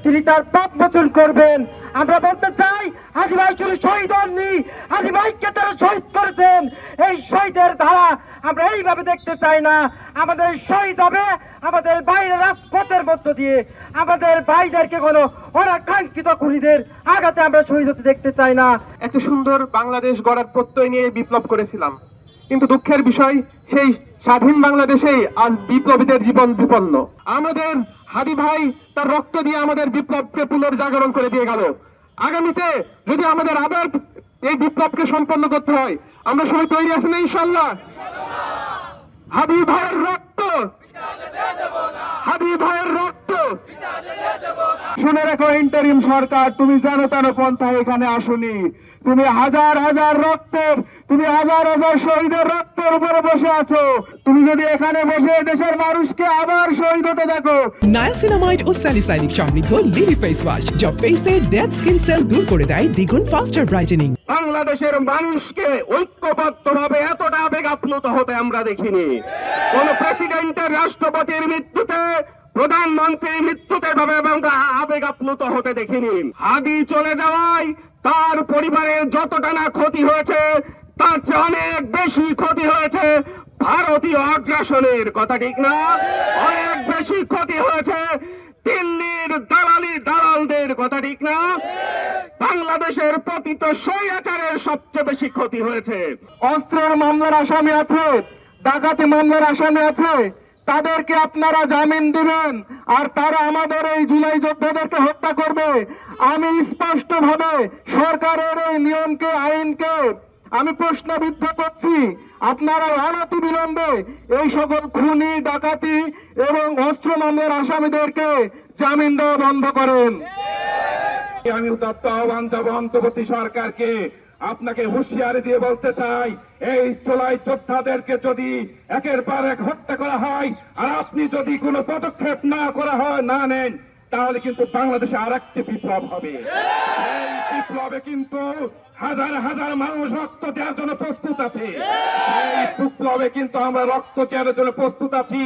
তিনি তার পাপ মোচন করবেন। আমরা বলতে চাই, হাজী ভাই শুধু শহীদ হননি, হাজী ভাইকে তারা শহীদ করেছেন। এই শহীদের ধারা আমরা এইভাবে দেখতে চাই না। আমাদের শহীদ হবে আমাদের বাইরে রাজপথের মধ্য দিয়ে। আমাদের ভাইদেরকে কোনো অনাকাঙ্ক্ষিত খুনিদের আঘাতে আমরা শহীদ হতে দেখতে চাই না। একটা সুন্দর বাংলাদেশ গড়ার প্রত্যয় নিয়ে বিপ্লব করেছিলাম, কিন্তু দুঃখের বিষয় সেই স্বাধীন বাংলাদেশেই আজ বিপ্লবীদের জীবন বিপন্ন। আমাদের হাদি ভাই তার রক্ত দিয়ে আমাদের বিপ্লবকে পুনর্জাগরণ করে দিয়ে গেল। আগামীতে যদি আমাদের আবার এই বিপ্লবকে সম্পন্ন করতে হয়, আমরা সবাই তৈরি আছি না ইনশাল্লাহ? হাদি ভাইয়ের রক্ত, হাদি ভাইয়ের রক্ত। শুনে রাখো ইন্টারিম সরকার, তুমি জানো তেন পন্থায় এখানে আসুনি। তুমি হাজার হাজার রক্তের, তুমি হাজার হাজার শহীদের রক্তের উপরে বসে আছো। তুমি যদি এখানে বসে দেশের মানুষকে আবার শহীদ হতে দেখো। নায়াসিনামাইড ও স্যালিসাইলিক সমৃদ্ধ লিলি ফেস ওয়াশ যা ফেসের ডেড স্কিন সেল দূর করে দেয় দ্বিগুণ ফাস্টার ব্রাইটেনিং। বাংলাদেশের মানুষকে ঐক্যবদ্ধভাবে এতটা আবেগ আপ্লুত হতে আমরা দেখিনি। কোন প্রেসিডেন্টের, রাষ্ট্রপতির মৃত্যুতে, প্রধানমন্ত্রীর মৃত্যুতে ভাবে আমরা আবেগ আপ্লুত হতে দেখিনি। হাদি চলে যাওয়ায় তার পরিবারের যতটা না ক্ষতি হয়েছে, তার চেয়ে অনেক বেশি ক্ষতি হয়েছে ভারতীয় আগ্রাসনের। কথা ঠিক না? অনেক বেশি ক্ষতি হয়েছে দিল্লির দালালদের। কথা ঠিক না? বাংলাদেশের পতিত স্বৈরাচারের সবচেয়ে বেশি ক্ষতি হয়েছে। অস্ত্রের মামলার আসামি আছে, ডাকাতি মামলার আসামি আছে, তাদেরকে আপনারা জামিন দিবেন, আর তারা আমাদের এই জুলাই যোদ্ধাদেরকে হত্যা করবে। আমি স্পষ্টভাবে সরকারের এই নিয়মকে, আইনকে আমি প্রশ্নবিদ্ধ করছি। আপনারা অনতি বিলম্বে এই সকল খুনি, ডাকাতি এবং অস্ত্র মামলার আসামিদেরকে জামিন দেওয়া বন্ধ করেন। আমি উদাত্ত আহ্বান যাব অন্তর্বর্তী সরকারকে, আপনাকে হুঁশিয়ারি দিয়ে বলতে চাই, এই জুলাই যোদ্ধাদেরকে যদি একের পর এক হত্যা করা হয় আর আপনি যদি কোনো পদক্ষেপ না নেন, তাহলে কিন্তু বাংলাদেশে আর একটি বিপ্লব হবে। এই বিপ্লবে কিন্তু হাজার হাজার মানুষ রক্ত দেওয়ার জন্য প্রস্তুত আছে। এই বিপ্লবে কিন্তু আমরা রক্ত দেওয়ার জন্য প্রস্তুত আছি।